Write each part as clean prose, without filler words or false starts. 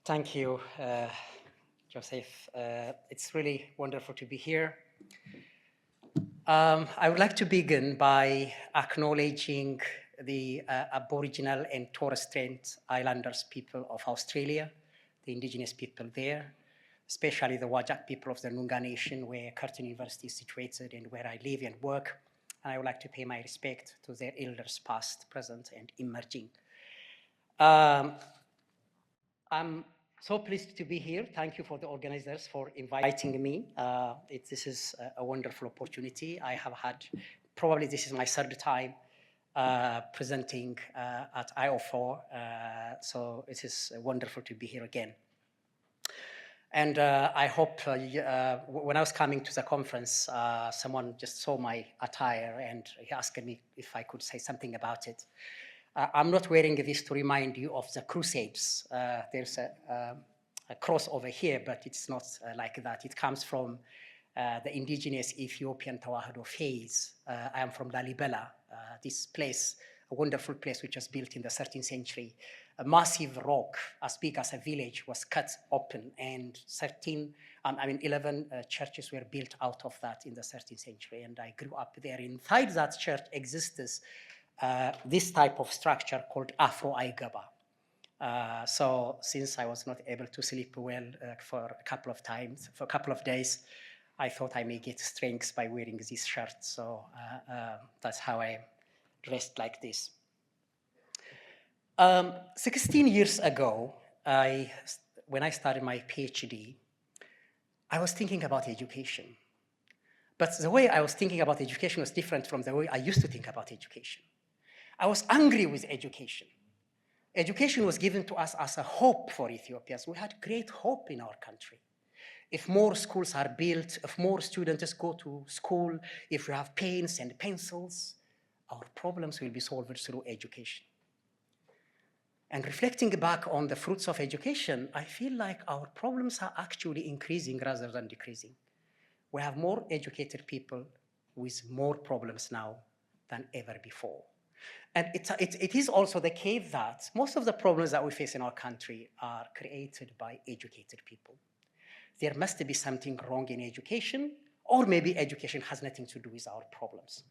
Thank you, Joseph. It's really wonderful to be here. I would like to begin by acknowledging the Aboriginal and Torres Strait Islanders people of Australia, the indigenous people there, especially the Wajak people of the Noongar Nation, where Curtin University is situated and where I live and work. And I would like to pay my respect to their elders past, present, and emerging. I'm so pleased to be here. Thank you for the organizers for inviting me. This is a wonderful opportunity. I have had, probably this is my third time presenting at IAFOR, so it is wonderful to be here again. And I hope when I was coming to the conference, someone just saw my attire and he asked me if I could say something about it. I'm not wearing this to remind you of the Crusades. There's a cross over here, but it's not like that. It comes from the indigenous Ethiopian Tawahedo phase. I am from Lalibela, this place, a wonderful place which was built in the 13th century. A massive rock as big as a village was cut open, and 11 churches were built out of that in the 13th century. And I grew up there. Inside that church exists this type of structure called Afro Aigaba. So since I was not able to sleep well for a couple of days, I thought I may get strength by wearing this shirt. So that's how I dressed like this. 16 years ago, when I started my PhD, I was thinking about education. But the way I was thinking about education was different from the way I used to think about education. I was angry with education. Education was given to us as a hope for Ethiopians. We had great hope in our country. If more schools are built, if more students go to school, if we have pens and pencils, our problems will be solved through education. And reflecting back on the fruits of education, I feel like our problems are actually increasing rather than decreasing. We have more educated people with more problems now than ever before. And it is also the case that most of the problems that we face in our country are created by educated people. There must be something wrong in education, or maybe education has nothing to do with our problems.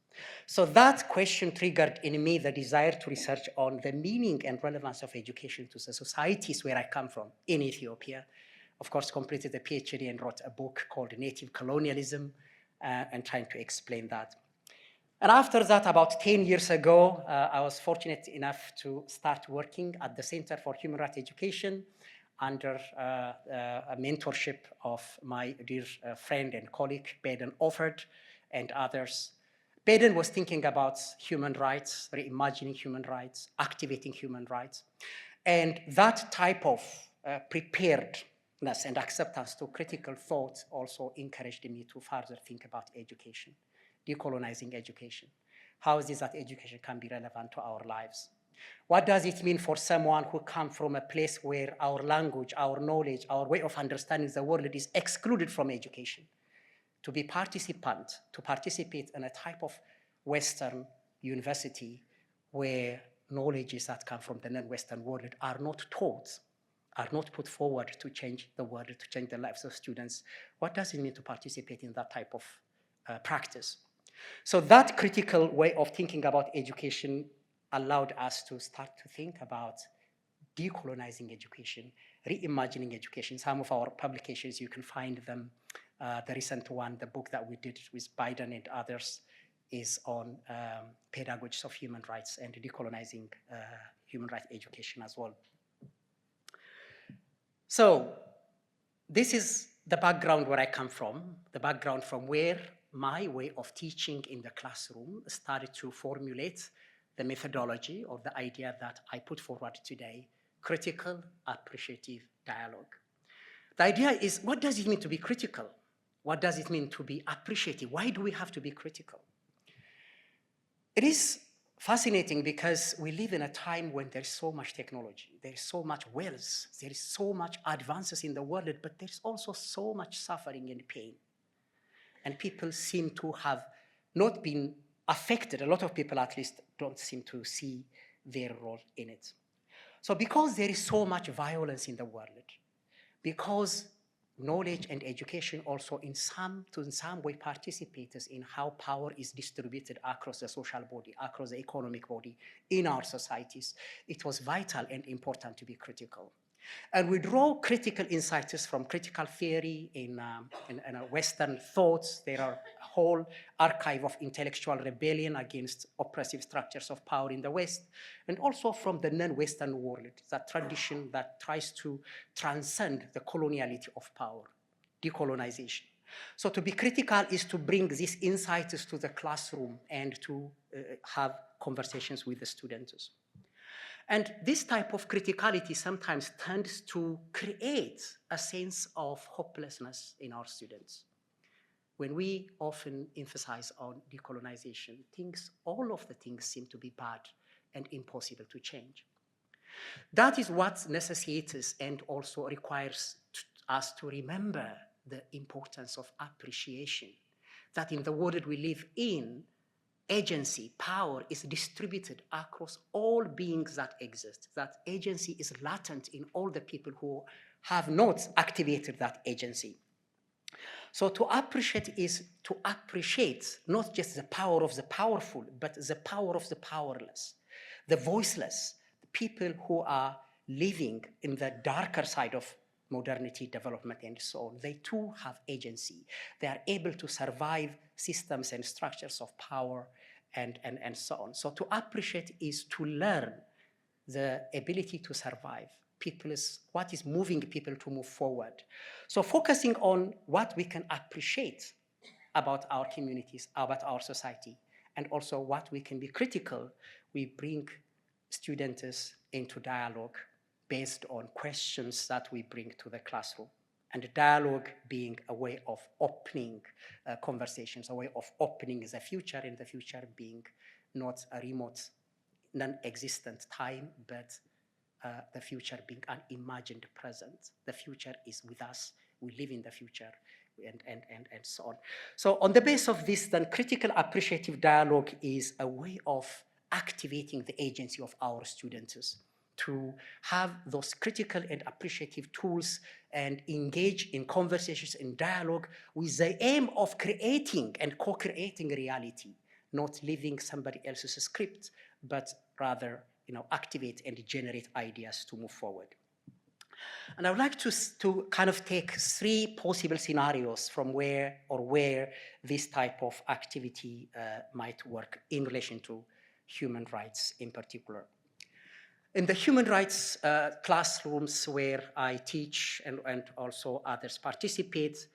So that question triggered in me the desire to research on the meaning and relevance of education to the societies where I come from in Ethiopia. Of course, completed a PhD and wrote a book called Native Colonialism and trying to explain that. And after that, about 10 years ago, I was fortunate enough to start working at the Center for Human Rights Education under a mentorship of my dear friend and colleague, Baden Offord, and others. Baden was thinking about human rights, reimagining human rights, activating human rights. And that type of preparedness and acceptance to critical thought also encouraged me to further think about education. Decolonizing education. How is it that education can be relevant to our lives? What does it mean for someone who comes from a place where our language, our knowledge, our way of understanding the world is excluded from education? To be participant, to participate in a type of Western university where knowledges that come from the non-Western world are not taught, are not put forward to change the world, to change the lives of students. What does it mean to participate in that type of practice? So that critical way of thinking about education allowed us to start to think about decolonizing education, reimagining education. Some of our publications, you can find them. The recent one, the book that we did with Biden and others, is on pedagogics of human rights and decolonizing human rights education as well. So this is the background where I come from, the background from where my way of teaching in the classroom started to formulate the methodology or the idea that I put forward today, critical appreciative dialogue. The idea is, what does it mean to be critical? What does it mean to be appreciative? Why do we have to be critical? It is fascinating because we live in a time when there's so much technology, there's so much wealth, there is so much advances in the world, but there's also so much suffering and pain. And people seem to have not been affected. A lot of people, at least, don't seem to see their role in it. So because there is so much violence in the world, because knowledge and education also in some way participates in how power is distributed across the social body, across the economic body in our societies. It was vital and important to be critical. And we draw critical insights from critical theory in Western thoughts. There are a whole archive of intellectual rebellion against oppressive structures of power in the West, and also from the non-Western world, that tradition that tries to transcend the coloniality of power, decolonization. So to be critical is to bring these insights to the classroom and to have conversations with the students. And this type of criticality sometimes tends to create a sense of hopelessness in our students. When we often emphasize on decolonization, all of the things seem to be bad and impossible to change. That is what necessitates and also requires us to remember the importance of appreciation, that in the world we live in, agency, power is distributed across all beings that exist. That agency is latent in all the people who have not activated that agency. So to appreciate is to appreciate not just the power of the powerful, but the power of the powerless, the voiceless, the people who are living in the darker side of modernity, development, and so on. They too have agency. They are able to survive systems and structures of power and so on. So to appreciate is to learn the ability to survive. What is moving people to move forward. So focusing on what we can appreciate about our communities, about our society, and also what we can be critical, we bring students into dialogue based on questions that we bring to the classroom. And the dialogue being a way of opening conversations, a way of opening the future, and the future being not a remote, non-existent time, but the future being an imagined present. The future is with us. We live in the future, and so on. So on the basis of this, then critical appreciative dialogue is a way of activating the agency of our students to have those critical and appreciative tools and engage in conversations and dialogue with the aim of creating and co-creating reality, not living somebody else's script, but rather activate and generate ideas to move forward. And I would like to kind of take 3 possible scenarios from where this type of activity might work in relation to human rights in particular. In the human rights classrooms where I teach and also others participate,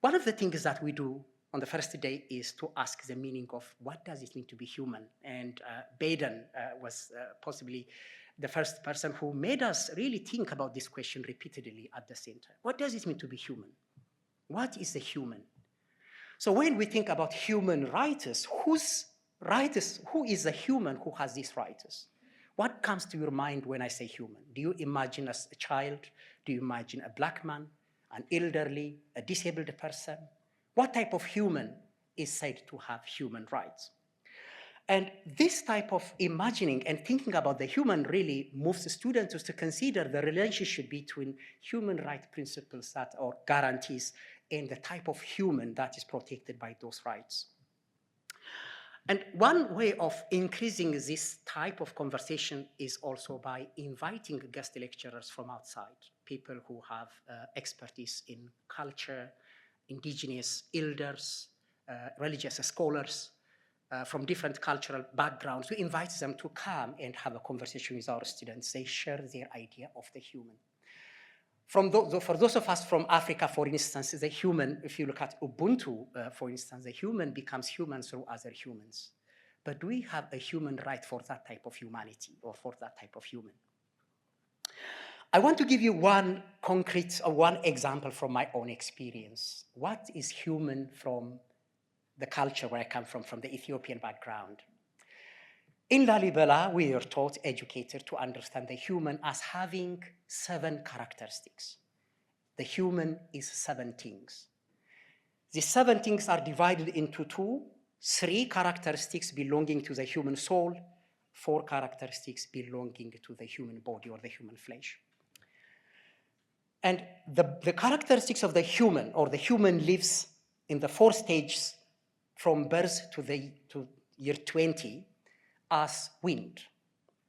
one of the things that we do on the first day is to ask the meaning of what does it mean to be human. And Baden was possibly the first person who made us really think about this question repeatedly at the center. What does it mean to be human? What is the human? So when we think about human rights, who is the human who has these rights? What comes to your mind when I say human? Do you imagine as a child? Do you imagine a black man, an elderly, a disabled person? What type of human is said to have human rights? And this type of imagining and thinking about the human really moves the students to consider the relationship between human rights principles or guarantees and the type of human that is protected by those rights. And one way of increasing this type of conversation is also by inviting guest lecturers from outside, people who have expertise in culture, indigenous elders, religious scholars from different cultural backgrounds. We invite them to come and have a conversation with our students. They share their idea of the human. For those of us from Africa, for instance, the human, if you look at Ubuntu, for instance, the human becomes human through other humans. But do we have a human right for that type of humanity or for that type of human? I want to give you one example from my own experience. What is human from the culture where I come from the Ethiopian background? In Lalibela, we are taught, educated to understand the human as having 7 characteristics. The human is 7 things. The 7 things are divided into 2, 3 characteristics belonging to the human soul, 4 characteristics belonging to the human body or the human flesh. And the characteristics of the human, or the human lives in the 4 stages from birth to year 20 as wind.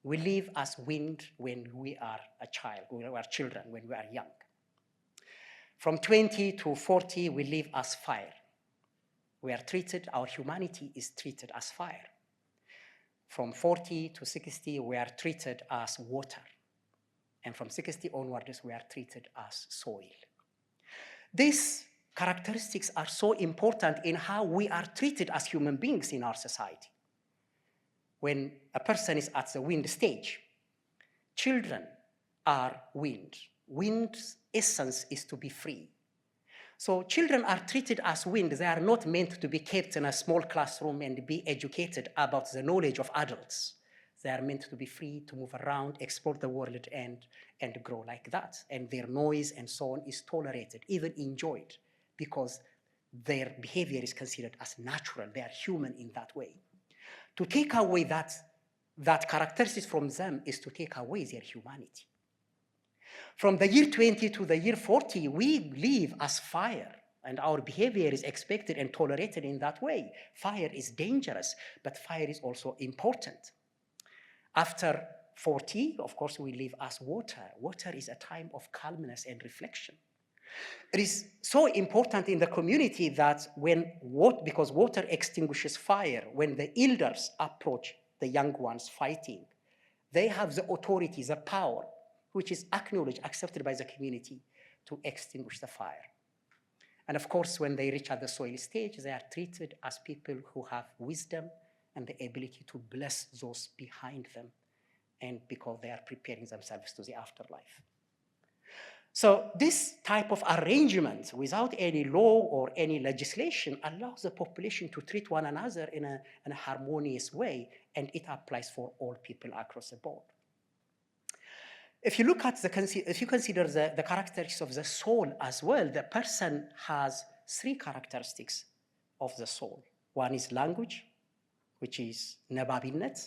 We live as wind when we are a child, when we are children, when we are young. From 20 to 40, we live as fire. We are treated, our humanity is treated as fire. From 40 to 60, we are treated as water. And from 60 onwards, we are treated as soil. These characteristics are so important in how we are treated as human beings in our society. When a person is at the wind stage, children are wind. Wind's essence is to be free. So children are treated as wind. They are not meant to be kept in a small classroom and be educated about the knowledge of adults. They are meant to be free to move around, explore the world, and grow like that. And their noise and so on is tolerated, even enjoyed, because their behavior is considered as natural. They are human in that way. To take away that characteristics from them is to take away their humanity. From the year 20 to the year 40, we live as fire, and our behavior is expected and tolerated in that way. Fire is dangerous, but fire is also important. After 40, of course, we live as water. Water is a time of calmness and reflection. It is so important in the community that because water extinguishes fire, when the elders approach the young ones fighting, they have the authority, the power, which is acknowledged, accepted by the community to extinguish the fire. And of course, when they reach at the soil stage, they are treated as people who have wisdom and the ability to bless those behind them, and because they are preparing themselves to the afterlife. So this type of arrangement, without any law or any legislation, allows the population to treat one another in a harmonious way, and it applies for all people across the board. If you look at if you consider the characteristics of the soul as well, the person has 3 characteristics of the soul. One is language, which is ነባቢነት,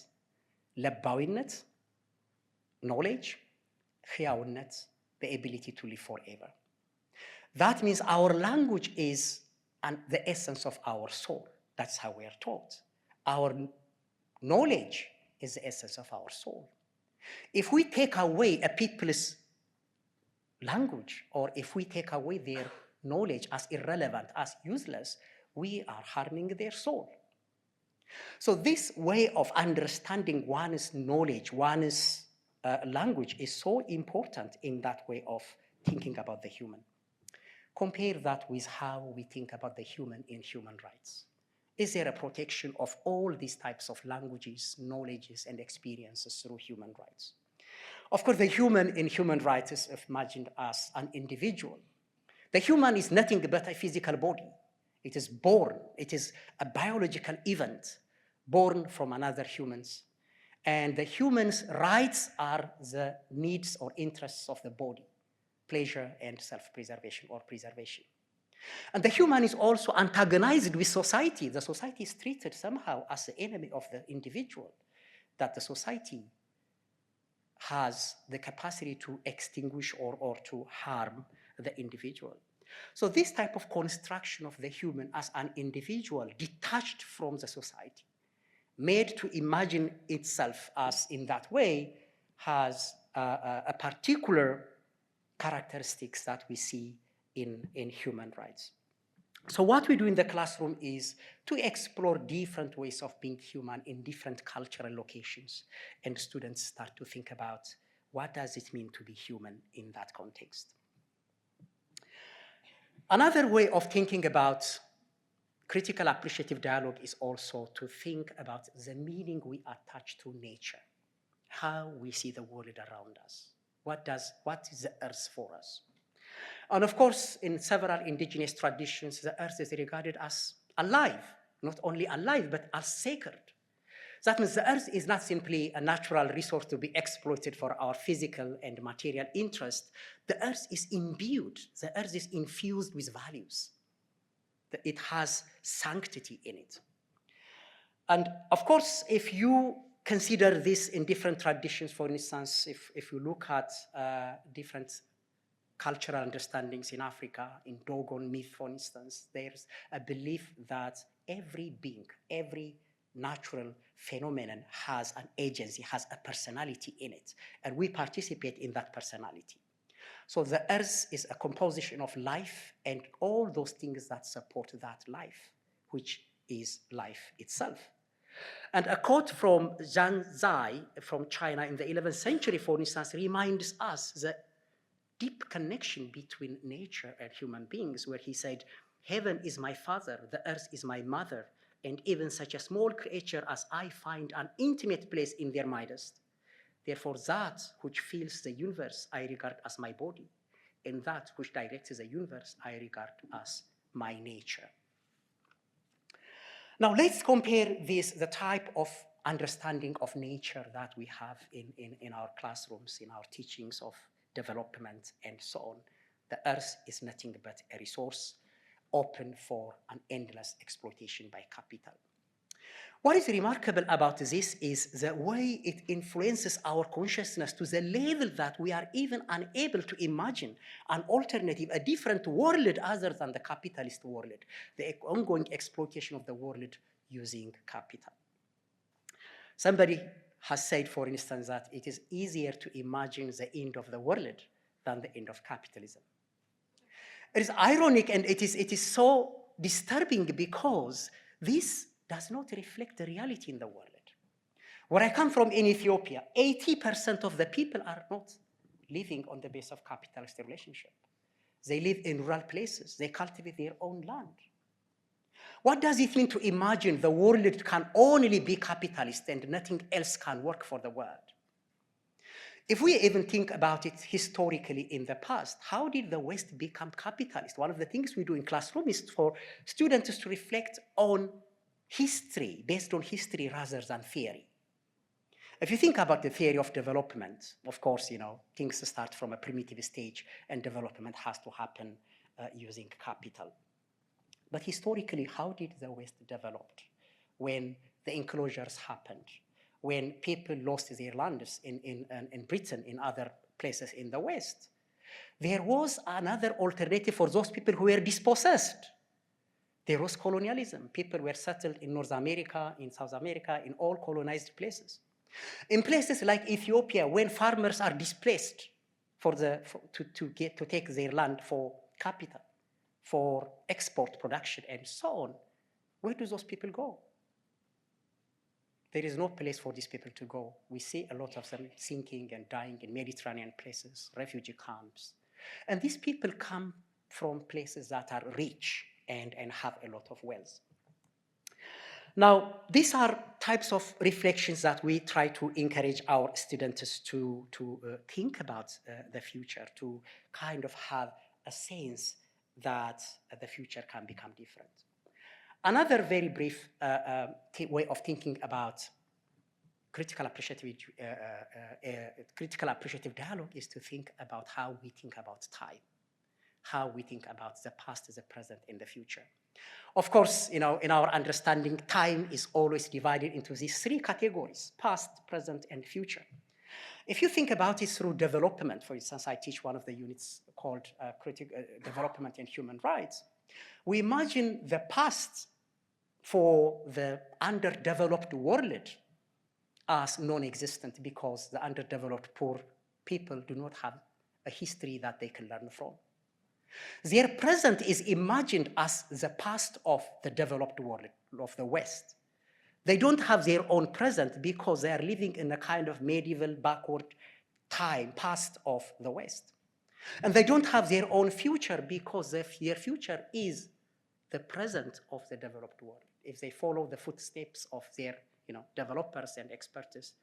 ለባዊነት, knowledge, ሕያውነት, the ability to live forever. That means our language is the essence of our soul. That's how we are taught. Our knowledge is the essence of our soul. If we take away a people's language, or if we take away their knowledge as irrelevant, as useless, we are harming their soul. So this way of understanding one's knowledge, one's language is so important in that way of thinking about the human. Compare that with how we think about the human in human rights. Is there a protection of all these types of languages, knowledges, and experiences through human rights? Of course, the human in human rights is imagined as an individual. The human is nothing but a physical body. It is born. It is a biological event born from another humans. And the human's rights are the needs or interests of the body, pleasure and self-preservation or preservation. And the human is also antagonized with society. The society is treated somehow as the enemy of the individual, that the society has the capacity to extinguish or to harm the individual. So this type of construction of the human as an individual detached from the society, made to imagine itself as in that way, has a particular characteristics that we see in human rights. So what we do in the classroom is to explore different ways of being human in different cultural locations, and students start to think about what does it mean to be human in that context. Another way of thinking about critical appreciative dialogue is also to think about the meaning we attach to nature, how we see the world around us. What is the earth for us? And of course, in several indigenous traditions, the earth is regarded as alive, not only alive, but as sacred. That means the earth is not simply a natural resource to be exploited for our physical and material interest. The earth is imbued, the earth is infused with values. It has sanctity in it. And of course, if you consider this in different traditions, for instance, if you look at different cultural understandings in Africa, in Dogon myth, for instance, there's a belief that every being, every natural phenomenon has an agency, has a personality in it, and we participate in that personality. So the earth is a composition of life and all those things that support that life, which is life itself. And a quote from Zhang Zai from China in the 11th century, for instance, reminds us the deep connection between nature and human beings, where he said, "Heaven is my father, the earth is my mother, and even such a small creature as I find an intimate place in their midst. Therefore, that which fills the universe I regard as my body, and that which directs the universe I regard as my nature." Now let's compare the type of understanding of nature that we have in our classrooms, in our teachings of development and so on. The earth is nothing but a resource open for an endless exploitation by capital. What is remarkable about this is the way it influences our consciousness to the level that we are even unable to imagine an alternative, a different world other than the capitalist world, the ongoing exploitation of the world using capital. Somebody has said, for instance, that it is easier to imagine the end of the world than the end of capitalism. It is ironic and it is so disturbing because this does not reflect the reality in the world. Where I come from in Ethiopia, 80% of the people are not living on the basis of capitalist relationship. They live in rural places. They cultivate their own land. What does it mean to imagine the world can only be capitalist and nothing else can work for the world? If we even think about it historically in the past, how did the West become capitalist? One of the things we do in classroom is for students to reflect on history, based on history rather than theory. If you think about the theory of development, of course, things start from a primitive stage and development has to happen using capital. But historically, how did the West develop? When the enclosures happened, when people lost their lands in Britain, in other places in the West, there was another alternative for those people who were dispossessed. There was colonialism. People were settled in North America, in South America, in all colonized places. In places like Ethiopia, when farmers are displaced to take their land for capital, for export production and so on, where do those people go? There is no place for these people to go. We see a lot of them sinking and dying in Mediterranean places, refugee camps. And these people come from places that are rich and have a lot of wealth. Now, these are types of reflections that we try to encourage our students to think about the future, to kind of have a sense that the future can become different. Another very brief way of thinking about critical appreciative dialogue is to think about how we think about time, how we think about the past, the present, and the future. Of course, in our understanding, time is always divided into these three categories: past, present, and future. If you think about it through development, for instance, I teach one of the units called Development and Human Rights. We imagine the past for the underdeveloped world as non-existent because the underdeveloped poor people do not have a history that they can learn from. Their present is imagined as the past of the developed world, of the West. They don't have their own present because they are living in a kind of medieval backward time, past of the West. And they don't have their own future because their future is the present of the developed world. If they follow the footsteps of their developers and experts,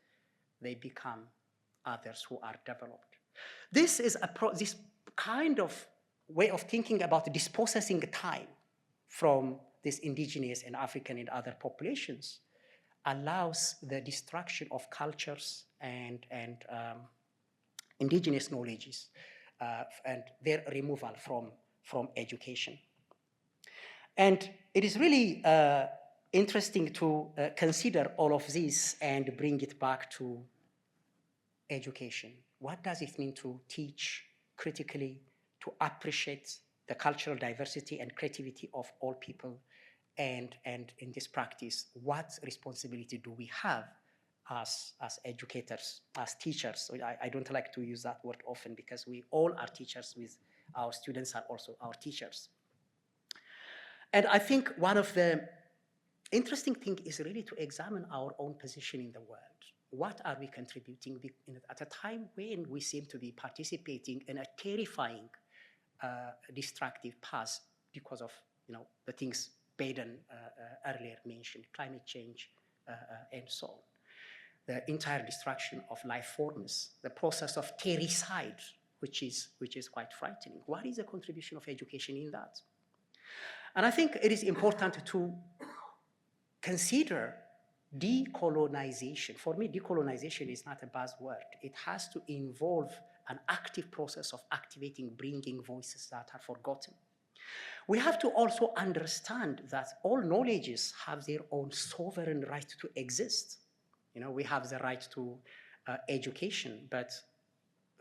they become others who are developed. This is this kind of way of thinking about dispossessing time from this indigenous and African and other populations allows the destruction of cultures and indigenous knowledges and their removal from education. And it is really interesting to consider all of this and bring it back to education. What does it mean to teach critically, to appreciate the cultural diversity and creativity of all people. And in this practice, what responsibility do we have as educators, as teachers? So I don't like to use that word often because we all are teachers, with our students are also our teachers. And I think one of the interesting things is really to examine our own position in the world. What are we contributing at a time when we seem to be participating in a terrifying, destructive path because of the things Baden earlier mentioned, climate change and so on. The entire destruction of life forms, the process of terricide, which is quite frightening. What is the contribution of education in that? And I think it is important to consider decolonization. For me, decolonization is not a buzzword. It has to involve an active process of activating, bringing voices that are forgotten. We have to also understand that all knowledges have their own sovereign right to exist. We have the right to education, but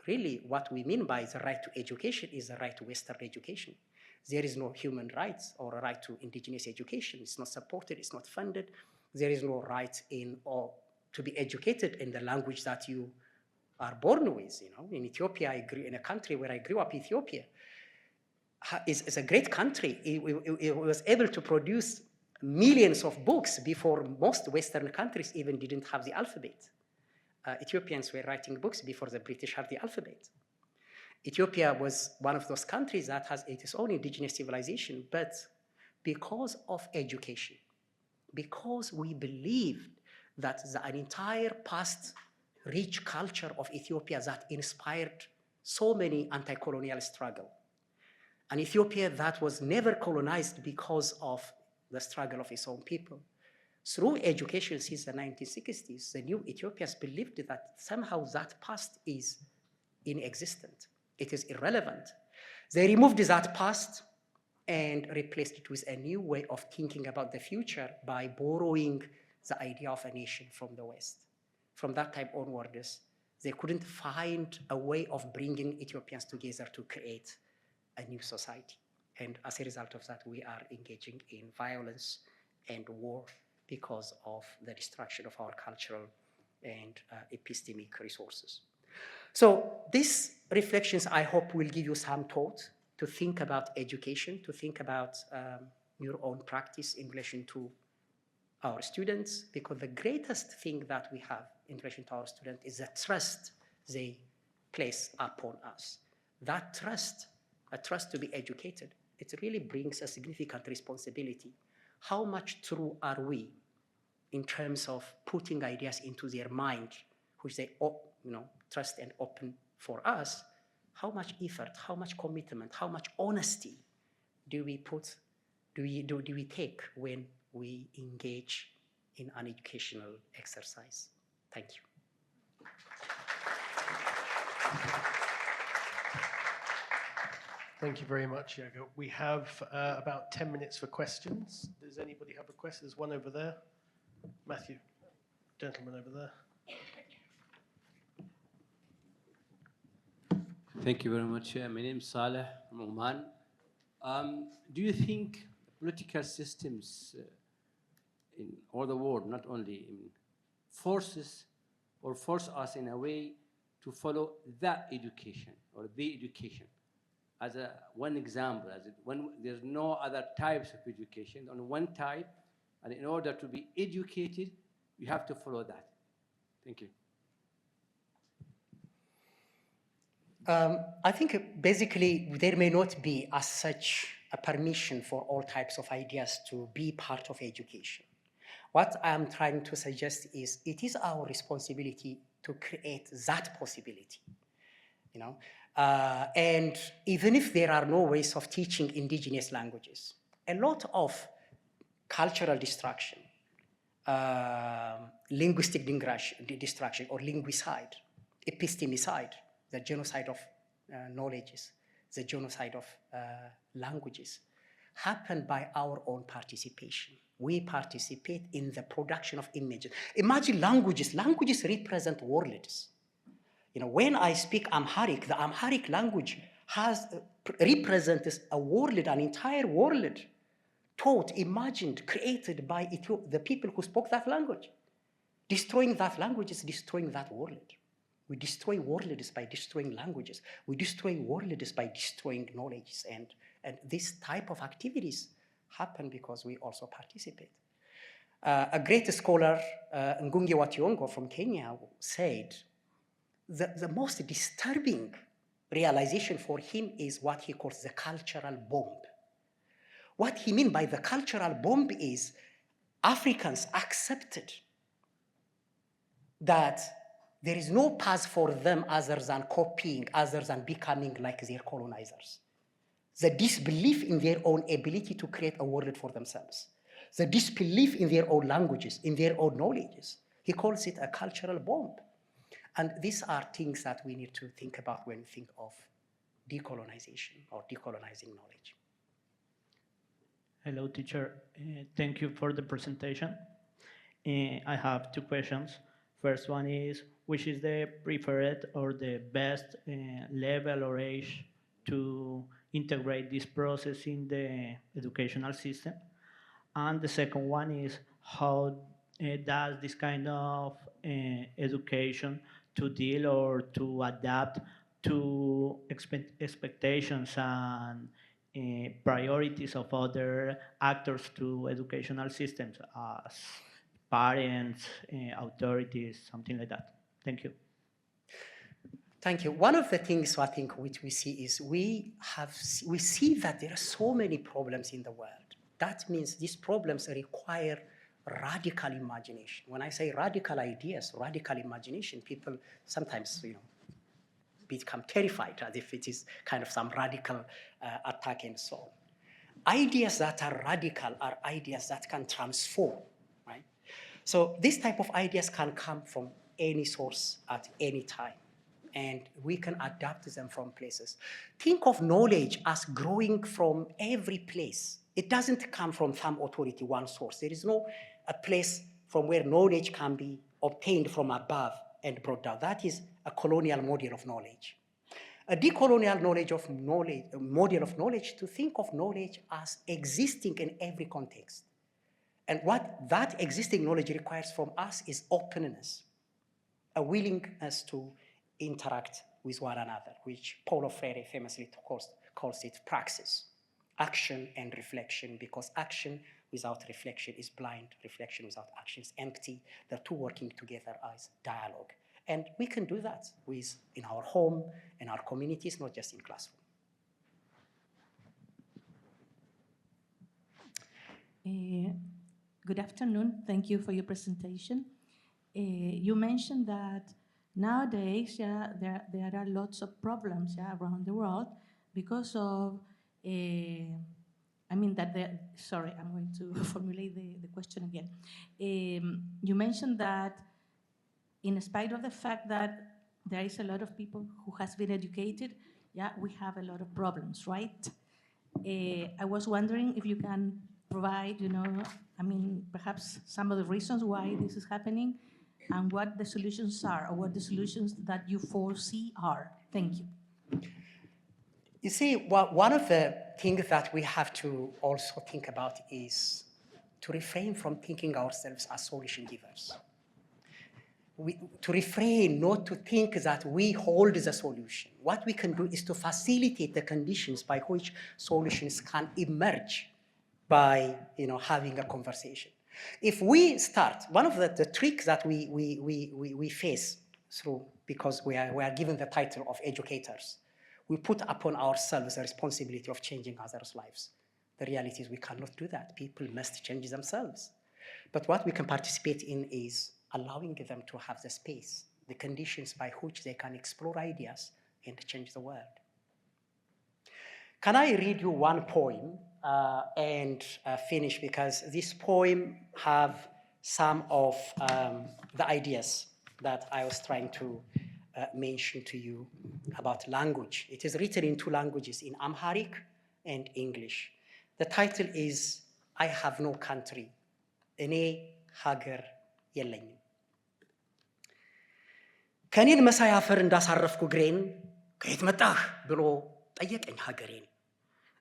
really what we mean by the right to education is the right to Western education. There is no human rights or a right to indigenous education. It's not supported, it's not funded. There is no right to be educated in the language that you are born with. In Ethiopia, in a country where I grew up, Ethiopia is a great country. It was able to produce millions of books before most Western countries even didn't have the alphabet. Ethiopians were writing books before the British had the alphabet. Ethiopia was one of those countries that has its own indigenous civilization, but because of education, because we believed that an entire past rich culture of Ethiopia that inspired so many anti-colonial struggle, an Ethiopia that was never colonized because of the struggle of its own people. Through education since the 1960s, the new Ethiopians believed that somehow that past is inexistent. It is irrelevant. They removed that past and replaced it with a new way of thinking about the future by borrowing the idea of a nation from the West. From that time onwards, they couldn't find a way of bringing Ethiopians together to create a new society. And as a result of that, we are engaging in violence and war because of the destruction of our cultural and epistemic resources. So these reflections, I hope, will give you some thought to think about education, to think about your own practice in relation to our students, because the greatest thing that we have in relation to our students is the trust they place upon us. That trust, a trust to be educated, it really brings a significant responsibility. How much true are we in terms of putting ideas into their mind, which they trust and open for us? How much effort, how much commitment, how much honesty do we take when we engage in an educational exercise? Thank you. Thank you very much, Yirga. We have about 10 minutes for questions. Does anybody have a question? There's one over there. Matthew, gentleman over there. Thank you very much. My name is Saleh from Oman. Do you think political systems in all the world, not only force us in a way to follow that education or the education? As one example, when there's no other types of education, only one type, and in order to be educated, you have to follow that. Thank you. I think basically there may not be as such a permission for all types of ideas to be part of education. What I'm trying to suggest is it is our responsibility to create that possibility, and even if there are no ways of teaching indigenous languages, a lot of cultural destruction, linguistic destruction or linguicide, epistemicide, the genocide of knowledges, the genocide of languages, happen by our own participation. We participate in the production of images. Imagine languages. Languages represent worlds. When I speak Amharic, the Amharic language represents a world, an entire world, taught, imagined, created by the people who spoke that language. Destroying that language is destroying that world. We destroy worlds by destroying languages. We destroy worlds by destroying knowledge. And this type of activities happen because we also participate. A great scholar, Ngugi wa Thiong'o from Kenya, said the most disturbing realization for him is what he calls the cultural bomb. What he means by the cultural bomb is Africans accepted that there is no path for them other than copying, other than becoming like their colonizers. The disbelief in their own ability to create a world for themselves. The disbelief in their own languages, in their own knowledges. He calls it a cultural bomb. And these are things that we need to think about when we think of decolonization or decolonizing knowledge. Hello, teacher. Thank you for the presentation. I have two questions. First one is, which is the preferred or the best level or age to integrate this process in the educational system? And the second one is, how does this kind of education to deal or to adapt to expectations and priorities of other actors to educational systems as parents, authorities, something like that? Thank you. Thank you. One of the things I think which we see is we see that there are so many problems in the world. That means these problems require radical imagination. When I say radical ideas, radical imagination, people sometimes, become terrified as if it is kind of some radical attack and so on. Ideas that are radical are ideas that can transform, right? So this type of ideas can come from any source at any time, and we can adapt them from places. Think of knowledge as growing from every place. It doesn't come from some authority, one source. There is no a place from where knowledge can be obtained from above and brought down. That is a colonial model of knowledge. A decolonial model of knowledge, to think of knowledge as existing in every context. And what that existing knowledge requires from us is openness, a willingness to interact with one another, which Paulo Freire famously calls it praxis, action and reflection, because action without reflection is blind, reflection without action is empty. The two working together as dialogue. And we can do that in our home, in our communities, not just in classroom. Good afternoon. Thank you for your presentation. You mentioned that nowadays, there are lots of problems around the world because of, sorry, I'm going to formulate the question again. You mentioned that in spite of the fact that there is a lot of people who has been educated, we have a lot of problems, right? I was wondering if you can provide, perhaps some of the reasons why this is happening and what the solutions are, or what the solutions that you foresee are. Thank you. You see, one of the things that we have to also think about is to refrain from thinking ourselves as solution givers. To refrain, not to think that we hold the solution. What we can do is to facilitate the conditions by which solutions can emerge by having a conversation. If we start, one of the tricks that we face through, because we are given the title of educators, we put upon ourselves the responsibility of changing others' lives. The reality is we cannot do that. People must change themselves. But what we can participate in is allowing them to have the space, the conditions by which they can explore ideas and change the world. Can I read you one poem and finish? Because this poem have some of the ideas that I was trying to mention to you about language. It is written in two languages, in Amharic and English. The title is, I have no country, Ene Hager Yellenyim. ከኔን መሳይ አፈር እንዳሳረፍኩ ግሬን ከየት መጣህ ብሎ ጠየቀኝ ሀገሬን።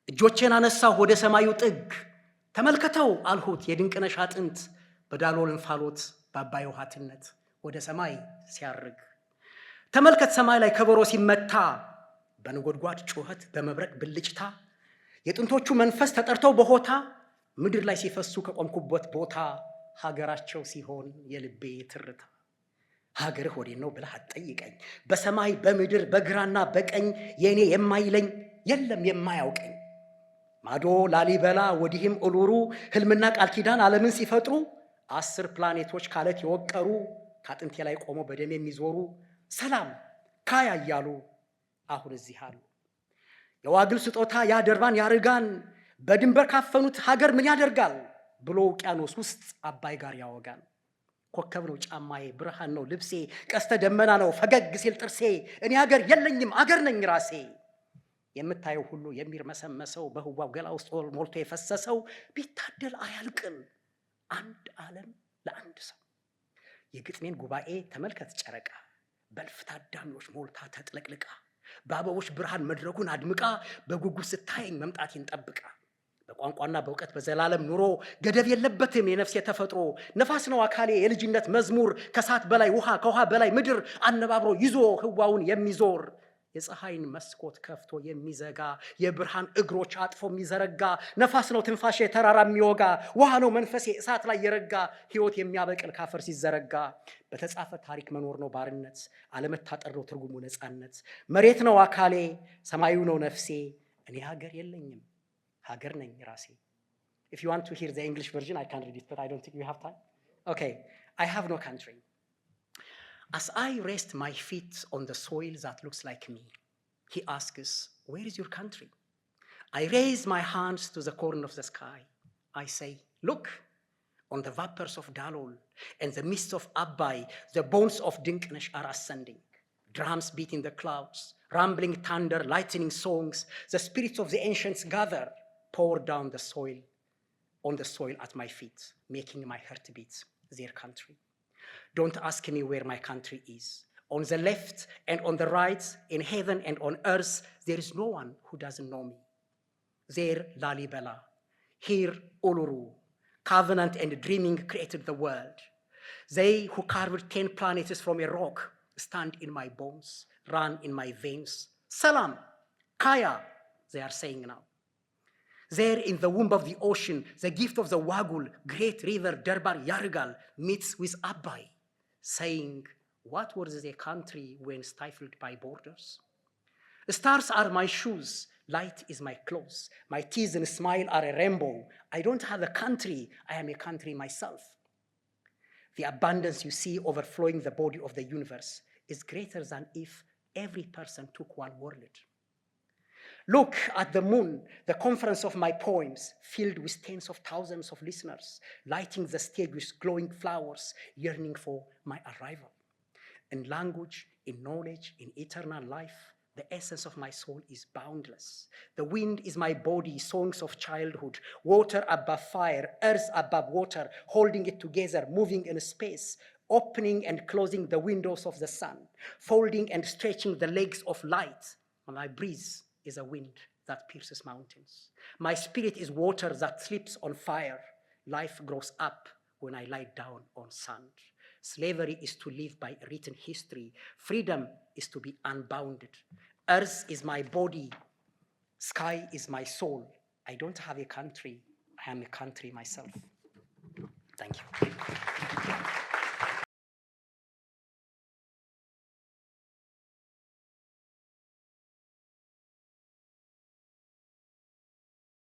እጆቼን አነሳሁ ወደ ሰማዩ ጥግ፣ ተመልከተው አልሁት የድንቅነሽ አጥንት በዳሎል እንፋሎት በአባይ ውሃትነት ወደ ሰማይ ሲያርግ። ተመልከት ሰማይ ላይ ከበሮ ሲመታ፣ በነጎድጓድ ጩኸት በመብረቅ ብልጭታ፣ የጥንቶቹ መንፈስ ተጠርተው በሆታ ምድር ላይ ሲፈሱ ከቆምኩበት ቦታ፣ ሀገራቸው ሲሆን የልቤ ትርታ። ሀገርህ ወዴት ነው ብለህ አትጠይቀኝ፣ በሰማይ በምድር በግራና በቀኝ የእኔ የማይለኝ የለም የማያውቀኝ። ማዶ ላሊበላ ወዲህም እሉሩ፣ ህልምና ቃል ኪዳን ዓለምን ሲፈጥሩ፣ 10 ፕላኔቶች ካለት የወቀሩ፣ ከአጥንቴ ላይ ቆመው በደም የሚዞሩ፣ ሰላም ካያ እያሉ አሁን እዚህ አሉ። የዋግል ስጦታ ያደርባን ያርጋን፣ በድንበር ካፈኑት ሀገር ምን ያደርጋል ብሎ ውቅያኖስ ውስጥ አባይ ጋር ያወጋን። ኮከብ ነው ጫማዬ፣ ብርሃን ነው ልብሴ፣ ቀስተ ደመና ነው ፈገግ ሲል ጥርሴ። እኔ ሀገር የለኝም አገር ነኝ ራሴ። የምታየው ሁሉ የሚርመሰመሰው በህዋው ገላ ውስጥ ሞልቶ የፈሰሰው፣ ቢታደል አያልቅም አንድ ዓለም ለአንድ ሰው። የግጥሜን ጉባኤ ተመልከት ጨረቃ፣ በእልፍ ታዳሚዎች ሞልታ ተጥለቅልቃ፣ በአበቦች ብርሃን መድረኩን አድምቃ፣ በጉጉት ስታየኝ መምጣቴን ጠብቃ። በቋንቋና በእውቀት በዘላለም ኑሮ ገደብ የለበትም የነፍሴ ተፈጥሮ። ነፋስ ነው አካሌ የልጅነት መዝሙር፣ ከእሳት በላይ ውሃ ከውሃ በላይ ምድር አነባብሮ ይዞ ህዋውን የሚዞር። የፀሐይን መስኮት ከፍቶ የሚዘጋ፣ የብርሃን እግሮች አጥፎ የሚዘረጋ። ነፋስ ነው ትንፋሼ ተራራ የሚወጋ፣ ውሃ ነው መንፈሴ እሳት ላይ የረጋ። ህይወት የሚያበቅል ካፈር ሲዘረጋ። በተጻፈ ታሪክ መኖር ነው ባርነት፣ አለመታጠር ነው ትርጉሙ ነፃነት። መሬት ነው አካሌ ሰማዩ ነው ነፍሴ፣ እኔ ሀገር የለኝም ሀገር ነኝ ራሴ። If you want to hear the English version, I can read it, but I don't think we have time. Okay, I have no country. As I rest my feet on the soil that looks like me, he asks, where is your country? I raise my hands to the corner of the sky. I say, look, on the vapors of Dalol and the mists of Abbai, the bones of Dinknesh are ascending. Drums beat in the clouds, rumbling thunder, lightning songs. The spirits of the ancients gather, pour down on the soil at my feet, making my heart beat their country. Don't ask me where my country is. On the left and on the right, in heaven and on earth, there is no one who doesn't know me. There Lalibela, here Uluru, covenant and dreaming created the world. They who carved 10 planets from a rock stand in my bones, run in my veins. Salam, Kaya, they are saying now. There in the womb of the ocean, the gift of the Wagul, great river Darbar Yargal, meets with Abbai, saying, what was the country when stifled by borders? The stars are my shoes, light is my clothes, my teeth and smile are a rainbow. I don't have a country, I am a country myself. The abundance you see overflowing the body of the universe is greater than if every person took one world. Look at the moon, the conference of my poems, filled with tens of thousands of listeners, lighting the stage with glowing flowers, yearning for my arrival. In language, in knowledge, in eternal life, the essence of my soul is boundless. The wind is my body, songs of childhood, water above fire, earth above water, holding it together, moving in space, opening and closing the windows of the sun, folding and stretching the legs of light. When I breathe, is a wind that pierces mountains. My spirit is water that slips on fire. Life grows up when I lie down on sand. Slavery is to live by written history. Freedom is to be unbounded. Earth is my body. Sky is my soul. I don't have a country. I am a country myself. Thank you.